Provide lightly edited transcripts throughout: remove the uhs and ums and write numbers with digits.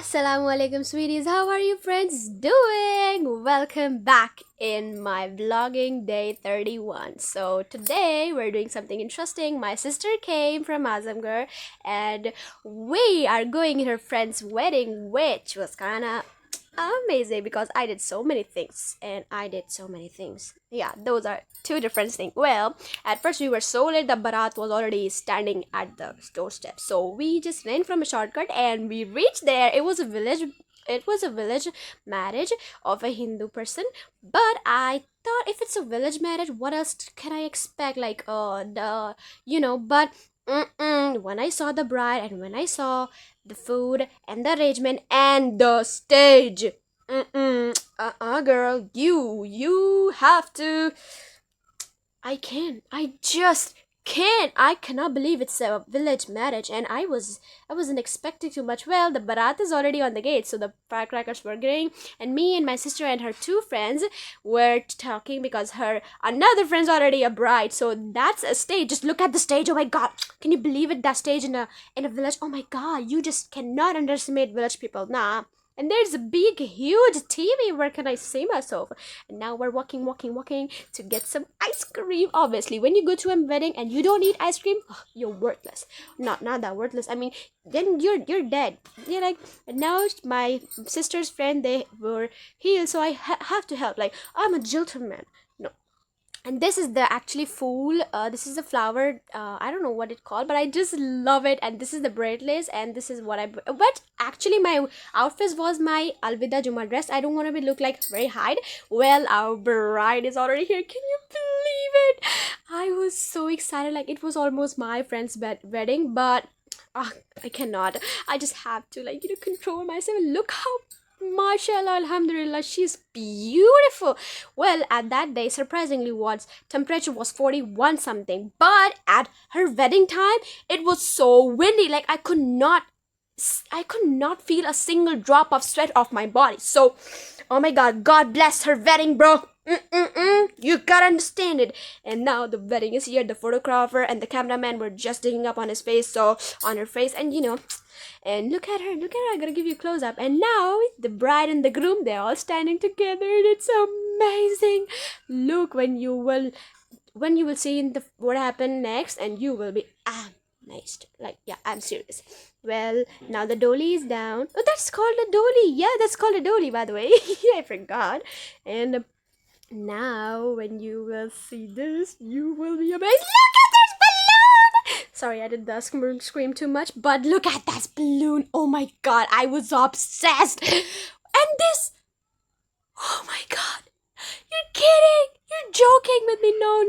Assalamu alaikum sweeties, how are you friends doing? Welcome back in my vlogging day 31. So today we're doing something interesting. My sister came from Azamgarh and we are going to her friend's wedding, which was kinda amazing because I did so many things and I did so many things. Yeah, those are two different things. Well, at first we were so late, the barat was already standing at the doorstep, so we just ran from a shortcut and we reached there. It was a village marriage of a Hindu person, but I thought if it's a village marriage, what else can I expect? Like but when I saw the bride and when I saw the food and the arrangement and the stage, girl, you have to. I can't. I just can't. I cannot believe it's a village marriage, and I wasn't expecting too much. Well, the barat is already on the gate, so the firecrackers were going, and me and my sister and her two friends were talking because her another friend's already a bride. So that's a stage. Just look at the stage. Oh my god, can you believe it? That stage in a village. Oh my god, you just cannot underestimate village people. Nah. And there's a big, huge TV. Where can I see myself? And now we're walking to get some ice cream. Obviously, when you go to a wedding and you don't eat ice cream, you're worthless. Not that worthless. I mean, then you're dead. You're like, and now my sister's friend, they were healed, so I have to help. Like, I'm a gentleman. No, and this is the actually fool, this is the flower, I don't know what it called, but I just love it. And this is the braidlace, and this is what I, but actually my outfit was my alvida juma dress. I don't want to be look like very hide. Well, our bride is already here. Can you believe it? I was so excited, like it was almost my friend's wedding, but I cannot. I just have to, like, control myself. Look how, mashallah, alhamdulillah, she's beautiful. Well, at that day, surprisingly, was temperature was 41 something, but at her wedding time it was so windy, like I could not feel a single drop of sweat off my body. So, oh my god, God bless her wedding, bro. You gotta understand it. And now the wedding is here. The photographer and the cameraman were just digging up on his face, so on her face, and and look at her, I'm gonna give you a close up. And now the bride and the groom, they're all standing together, and it's amazing. Look, when you will see in the what happened next, and you will be amazed. Like, yeah, I'm serious. Well, now the dolly is down. Oh, that's called a dolly. Yeah, that's called a dolly, by the way. I forgot. And now when you will see this, you will be amazed. Look at this balloon! Sorry, I did the scream too much, but look at that balloon. Oh my god, I was obsessed. And this, oh my god, you're kidding. You're joking with me. No.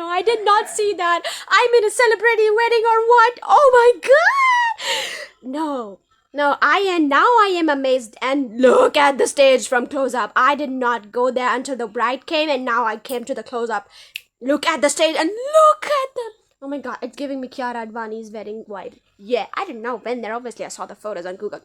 I did not see that. I'm in a celebrity wedding or what? Oh my god. No, I am amazed. And look at the stage from close up. I did not go there until the bride came, and now I came to the close up. Look at the stage and look at them. Oh my god, it's giving me Kiara Advani's wedding vibe. Yeah, I didn't know when there. Obviously, I saw the photos on Google.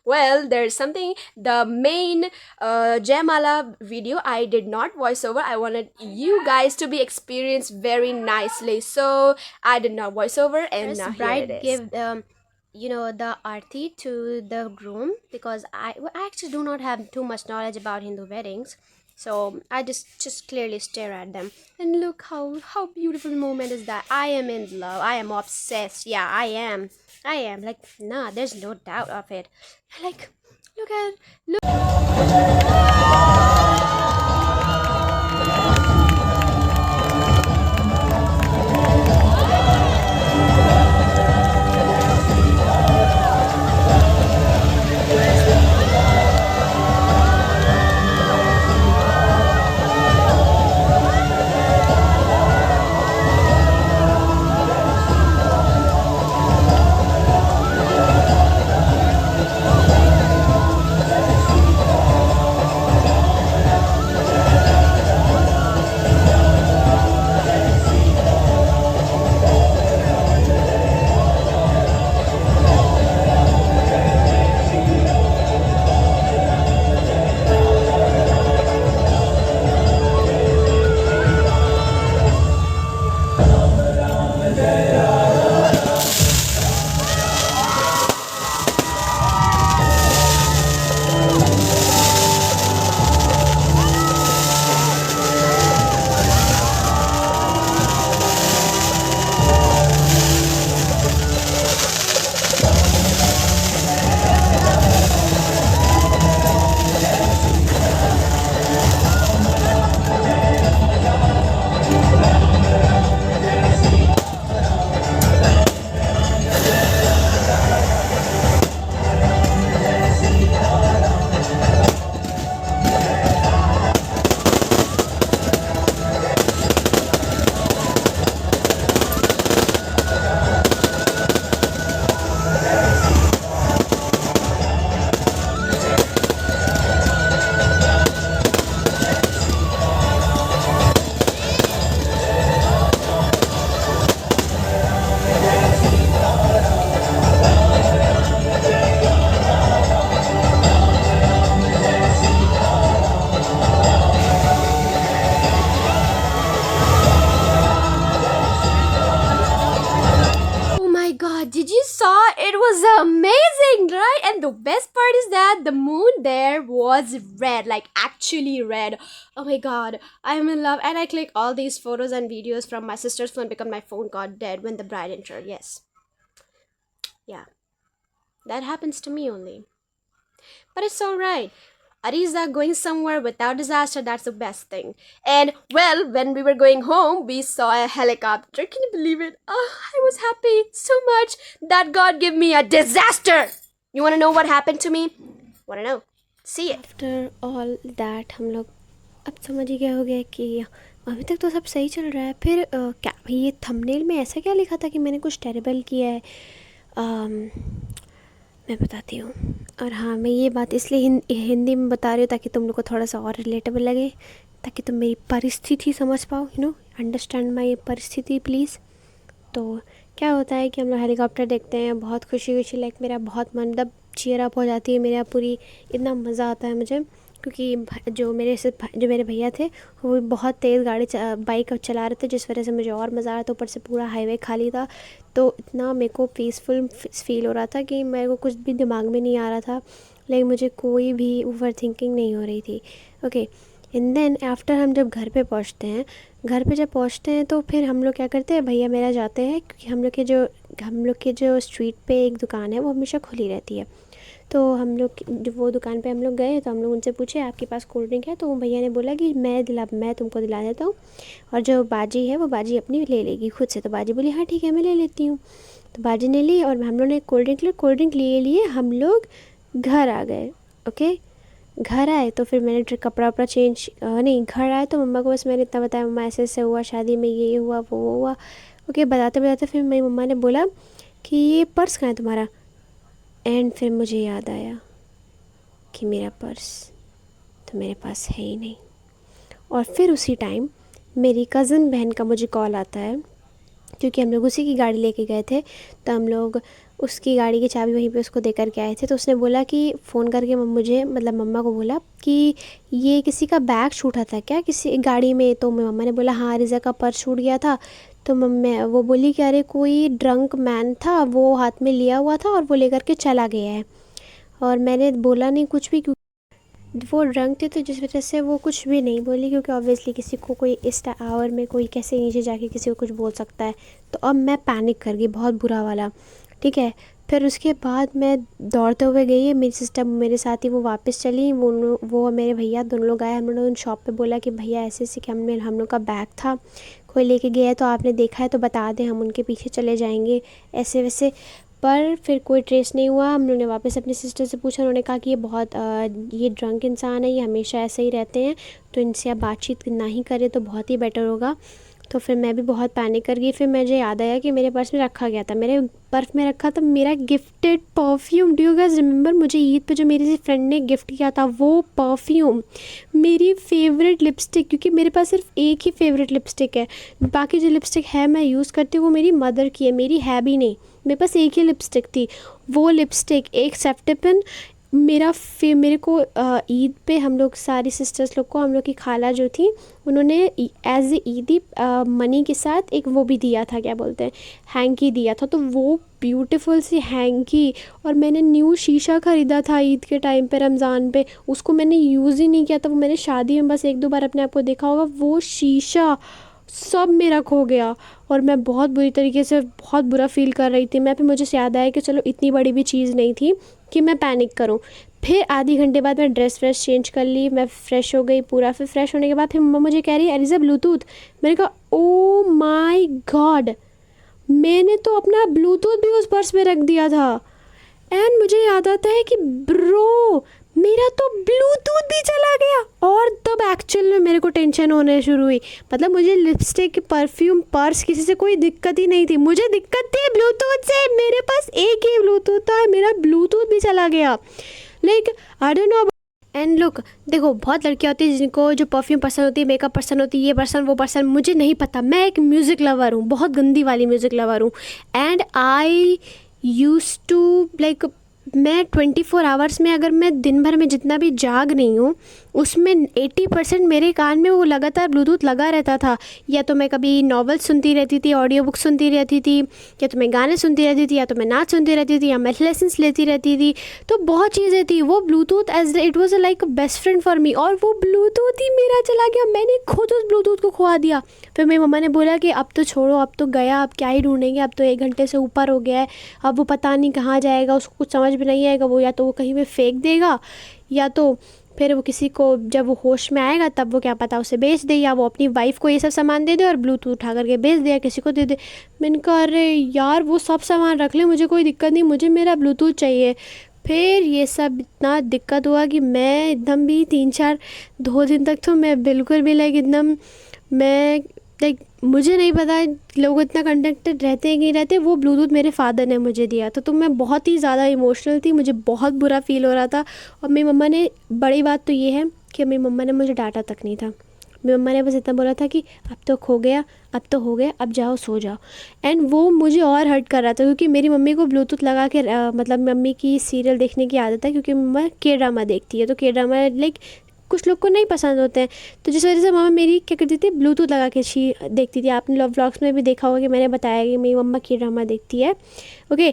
Well, there's something. The main Jaimala video, I did not voice over. I wanted you guys to be experienced very nicely, so I did not voice over. And now bride here it is. Give the arti to the groom, because I actually do not have too much knowledge about Hindu weddings. So I just clearly stare at them, and look how beautiful moment is that. I am in love. I am obsessed. Yeah, I am. Like, nah, there's no doubt of it. Like, look. amazing, right? And the best part is that the moon there was red, like actually red. Oh my god, I'm in love. And I click all these photos and videos from my sister's phone because my phone got dead when the bride entered. Yes. Yeah. That happens to me only. But it's alright. Ariza going somewhere without disaster, that's the best thing. And well, when we were going home, we saw a helicopter. Can you believe it? Oh, I was happy so much that God gave me a disaster. You wanna know what happened to me? Wanna know? See it. After all that, हम लोग अब समझ ही गए हो गए कि अभी तक तो सब सही चल रहा है. फिर क्या ये थंबनेल में ऐसा क्या लिखा था कि मैंने कुछ टेरिबल किया है? मैं बताती हूँ. और हाँ, मैं ये बात इसलिए हिंदी में बता रही हूँ ताकि तुम लोग को थोड़ा सा और रिलेटेबल लगे, ताकि तुम मेरी परिस्थिति समझ पाओ. अंडरस्टैंड माई परिस्थिति प्लीज़. तो क्या होता है कि हम लोग हेलीकॉप्टर देखते हैं, बहुत खुशी खुशी, लाइक मेरा बहुत मन मतलब चीयर अप हो जाती है मेरा पूरी. इतना मज़ा आता है मुझे, क्योंकि जो मेरे भैया थे वो बहुत तेज़ बाइक चला रहे थे, जिस वजह से मुझे और मज़ा आ रहा था. ऊपर से पूरा हाईवे खाली था, तो इतना मेरे को पीसफुल फील हो रहा था कि मेरे को कुछ भी दिमाग में नहीं आ रहा था. लाइक मुझे कोई भी ओवर थिंकिंग नहीं हो रही थी. ओके. एंड देन आफ्टर हम जब घर पे पहुंचते हैं तो फिर हम लोग क्या करते हैं, भैया मेरा जाते हैं, क्योंकि हम लोग के जो स्ट्रीट पे एक दुकान है वो हमेशा खुली रहती है. तो हम लोग जब वो दुकान पे हम लोग गए तो हम लोग उनसे पूछे आपके पास कोल्ड ड्रिंक है, तो वो भैया ने बोला कि मैं तुमको दिला देता हूँ, और जो बाजी है वो बाजी अपनी ले लेगी खुद से. तो बाजी बोली हाँ ठीक है मैं ले लेती हूँ. तो बाजी ने ली और हम लोग ने कोल्ड ड्रिंक लिए हम लोग घर आ गए. ओके. घर आए तो फिर मैंने कपड़ा वपड़ा चेंज नहीं, घर आए तो मम्मा को बस मैंने इतना बताया, मम्मा ऐसे ऐसे हुआ, शादी में ये हुआ वो हुआ. ओके. बताते फिर मेरी मम्मा ने बोला कि ये पर्स कहाँ है तुम्हारा. एंड फिर मुझे याद आया कि मेरा पर्स तो मेरे पास है ही नहीं. और फिर उसी टाइम मेरी कज़न बहन का मुझे कॉल आता है, क्योंकि हम लोग उसी की गाड़ी लेके गए थे, तो हम लोग उसकी गाड़ी की चाबी वहीं पे उसको दे कर के आए थे. तो उसने बोला कि फ़ोन करके मम्मा को बोला कि ये किसी का बैग छूटा था क्या किसी गाड़ी में. तो मम्मा ने बोला हाँ रिज़ा का पर्स छूट गया था. तो वो बोली कि अरे कोई ड्रंक मैन था, वो हाथ में लिया हुआ था और वो लेकर के चला गया है. और मैंने बोला नहीं कुछ भी, क्योंकि वो ड्रंक थे, तो जिस वजह से वो कुछ भी नहीं बोली, क्योंकि ऑब्वियसली किसी को कोई इस आवर में कोई कैसे नीचे जाके किसी को कुछ बोल सकता है. तो अब मैं पैनिक कर गई बहुत बुरा वाला. ठीक है. फिर उसके बाद मैं दौड़ते हुए गई, मेरी सिस्टर मेरे साथ ही वो वापस चली, वो मेरे भैया दोनों लोग आए. हम लोगों ने उन शॉप पे बोला कि भैया ऐसे ऐसे कि हम लोग का बैग था, कोई लेके गया है तो आपने देखा है तो बता दें, हम उनके पीछे चले जाएंगे ऐसे वैसे. पर फिर कोई ट्रेस नहीं हुआ. हम लोग ने वापस अपनी सिस्टर से पूछा, उन्होंने कहा कि ये ड्रंक इंसान है, ये हमेशा ऐसे ही रहते हैं, तो इनसे आप बातचीत ना ही करें तो बहुत ही बेटर होगा. तो फिर मैं भी बहुत पैनिक कर गई. फिर मुझे याद आया कि मेरे पर्स में रखा गया था, मेरे पर्स में रखा था मेरा gifted perfume. Do you guys remember, मुझे ईद पे जो मेरी फ्रेंड ने गिफ्ट किया था वो परफ्यूम, मेरी फेवरेट लिपस्टिक, क्योंकि मेरे पास सिर्फ एक ही फेवरेट लिपस्टिक है, बाकी जो लिपस्टिक है मैं यूज़ करती हूँ वो मेरी मदर की है, मेरी है भी नहीं. मेरे पास एक ही लिपस्टिक थी, वो लिपस्टिक एक सेप्टेपिन मेरे को ईद पे हम लोग सारी सिस्टर्स लोग को, हम लोग की खाला जो थी उन्होंने एज ए ईदी मनी के साथ एक वो भी दिया था, क्या बोलते हैं, हैंकी दिया था. तो वो ब्यूटीफुल सी हैंकी, और मैंने न्यू शीशा ख़रीदा था ईद के टाइम पे रमज़ान पे, उसको मैंने यूज़ ही नहीं किया था. वो मैंने शादी में बस एक दो बार अपने आप को देखा होगा. वो शीशा सब मेरा खो गया और मैं बहुत बुरी तरीके से बहुत बुरा फ़ील कर रही थी मैं. फिर मुझे याद आया कि चलो इतनी बड़ी भी चीज़ नहीं थी कि मैं पैनिक करूं. फिर आधी घंटे बाद मैं ड्रेस चेंज कर ली, मैं फ़्रेश हो गई पूरा. फिर फ्रेश होने के बाद फिर मम्मा मुझे कह रही है अरिज़ा ब्लूटूथ. मैंने कहा ओ माय गॉड, मैंने तो अपना ब्लूटूथ भी उस पर्स में रख दिया था. एंड मुझे याद आता है कि ब्रो मेरा तो ब्लूटूथ भी चला गया. और तब एक्चुअल में मेरे को टेंशन होने शुरू हुई. मतलब मुझे लिपस्टिक, परफ्यूम, पर्स, किसी से कोई दिक्कत ही नहीं थी, मुझे दिक्कत थी ब्लूटूथ से. मेरे पास एक ही ब्लूटूथ था, मेरा ब्लूटूथ भी चला गया. Like I don't know. And look, देखो बहुत लड़कियाँ होती हैं जिनको जो परफ्यूम पसंद होती है, मेकअप पसंद होती है, ये पसंद वो पसंद, मुझे नहीं पता. मैं एक म्यूज़िक लवर हूँ, बहुत गंदी वाली म्यूज़िक लवर हूँ. And I use to like मैं 24 आवर्स में अगर मैं दिन भर में जितना भी जाग रही हूँ उसमें 80% मेरे कान में वो लगातार ब्लूटूथ लगा रहता था। या तो मैं कभी नॉवेल सुनती रहती थी, ऑडियो बुक सुनती रहती थी, या तो मैं गाने सुनती रहती थी, या तो मैं नाच सुनती रहती थी, या मैं लेसन्स लेती रहती थी। तो बहुत चीज़ें थी। वो Bluetooth as it was like best friend for me, और वो ब्लूटूथ ही मेरा चला गया। मैंने खुद उस ब्लूटूथ को खो दिया। फिर मेरी मम्मा ने बोला कि अब तो छोड़ो, अब तो गया, अब क्या ही ढूंढेंगे, अब तो 1 घंटे से ऊपर हो गया है, अब वो पता नहीं कहाँ जाएगा, उसको कुछ समझ में नहीं आएगा, वो या तो वो कहीं पे फेंक देगा, या तो फिर वो किसी को, जब वो होश में आएगा तब वो क्या पता उसे बेच दे, या वो अपनी वाइफ को ये सब सामान दे दे और ब्लूटूथ उठा करके बेच दे या किसी को दे दे। मैंने कहा अरे यार वो सब सामान रख ले, मुझे कोई दिक्कत नहीं, मुझे मेरा ब्लूटूथ चाहिए। फिर ये सब इतना दिक्कत हुआ कि मैं एकदम भी 2 दिन तक तो मैं बिल्कुल भी लाइक एकदम, मैं लाइक मुझे नहीं पता लोग इतना कनेक्टेड रहते हैं कि नहीं रहते। वो ब्लूटूथ मेरे फादर ने मुझे दिया था, तो मैं बहुत ही ज़्यादा इमोशनल थी, मुझे बहुत बुरा फील हो रहा था। और मेरी मम्मा ने, बड़ी बात तो ये है कि मेरी मम्मा ने मुझे डांटा तक नहीं था। मेरी मम्मा ने बस इतना बोला था कि अब तो खो गया, अब तो हो गया, अब जाओ सो जाओ। एंड वो मुझे और हर्ट कर रहा था क्योंकि मेरी मम्मी को ब्लूटूथ लगा के मतलब मम्मी की सीरियल देखने की आदत है, क्योंकि मम्मा के ड्रामा देखती है, तो के ड्रामा लाइक कुछ लोग को नहीं पसंद होते हैं। तो जिस वजह से मम्मा मेरी क्या करती थी, ब्लूटूथ लगा के देखती थी। आपने लव व्लॉग्स में भी देखा होगा कि मैंने बताया कि मेरी मम्मा के ड्रामा देखती है। ओके,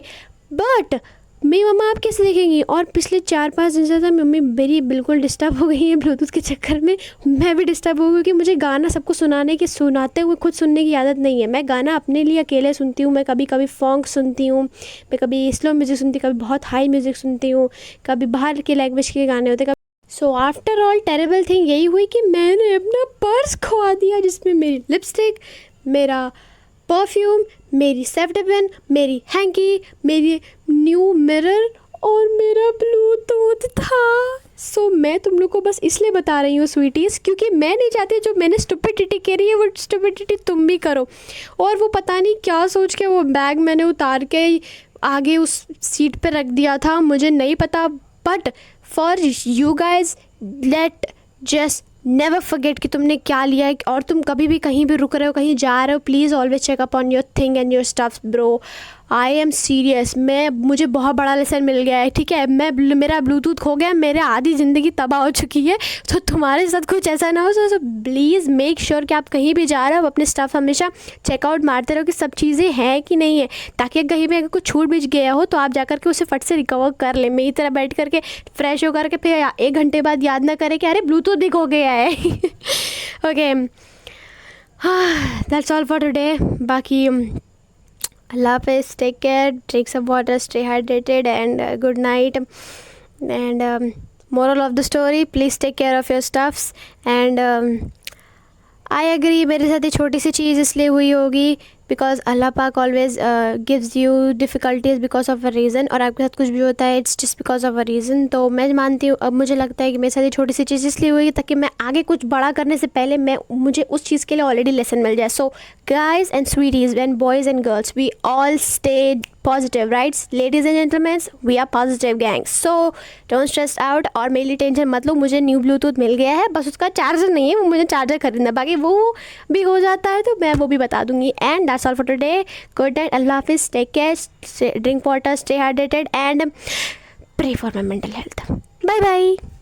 बट मेरी मम्मा आप कैसे देखेंगी। और पिछले 4-5 दिन से तो मम्मी मेरी बिल्कुल डिस्टर्ब हो गई है ब्लूटूथ के चक्कर में। मैं भी डिस्टर्ब हो गई क्योंकि मुझे गाना सबको सुनाते हुए खुद सुनने की आदत नहीं है। मैं गाना अपने लिए अकेले सुनती हूँ। मैं कभी कभी फॉन्क सुनती हूँ, मैं कभी स्लो म्यूज़िक सुनती हूँ, कभी बहुत हाई म्यूज़िक सुनती हूँ, कभी बाहर के लैंग्वेज के गाने होते। So after all terrible thing यही हुई कि मैंने अपना पर्स खो दिया, जिसमें मेरी लिपस्टिक, मेरा परफ्यूम, मेरी सेफ्टन, मेरी हैंकी, मेरी न्यू मिरर और मेरा ब्लूटूथ था। सो मैं तुम लोग को बस इसलिए बता रही हूँ स्वीटीज़, क्योंकि मैं नहीं चाहती जो मैंने स्टुपिडिटी करी है वो स्टुपिडिटी तुम भी करो। और वो पता नहीं क्या सोच के वो बैग मैंने उतार के आगे उस सीट पे रख दिया था, मुझे नहीं पता। But for you guys, let just never forget कि तुमने क्या लिया है। और तुम कभी भी कहीं भी रुक रहे हो, कहीं जा रहे हो, please always check up on your thing and your stuffs bro. I am serious, मुझे बहुत बड़ा लेसन मिल गया है, ठीक है। मेरा ब्लूटूथ खो गया, मेरे आधी ज़िंदगी तबाह हो चुकी है। तो तुम्हारे साथ कुछ ऐसा ना हो। सो प्लीज़ मेक श्योर कि आप कहीं भी जा रहे हो अपने स्टफ़ हमेशा चेकआउट मारते रहो कि सब चीज़ें हैं कि नहीं है, ताकि कहीं भी अगर कुछ छूट भी गया हो तो आप जा करके उसे फट से रिकवर कर ले। मेरी तरह बैठ करके फ्रेश हो करके फिर 1 घंटे बाद याद ना करें कि अरे ब्लूटूथ भी खो गया है। Okay, that's all for today. बाकी Allah Hafiz, take care, drink some water, stay hydrated, and good night. And moral of the story, please take care of your stuffs. And I agree, मेरे साथ ये छोटी सी चीज़ इसलिए हुई होगी because अल्लाह पाक always gives you difficulties because of a reason. और आपके साथ कुछ भी होता है it's just because of a reason. तो मैं मानती हूँ, अब मुझे लगता है कि मेरे साथ ये छोटी सी चीज़ इसलिए हुई ताकि मैं आगे कुछ बड़ा करने से पहले मुझे उस चीज़ के लिए ऑलरेडी लेसन मिल जाए। So guys and sweeties and boys and girls, we all stay positive, right? Ladies and gentlemen, we are positive gang, so don't stress out। और मेरे लिए टेंशन मत लो, मुझे न्यू ब्लूटूथ मिल गया है, बस उसका चार्जर नहीं है, वो मुझे चार्जर खरीदना, बाकी वो भी हो जाता है तो मैं वो भी बता दूंगी। And that's all for today. Good night, अल्लाह हाफिज़, take care, drink water, stay hydrated and pray for my mental health. Bye bye.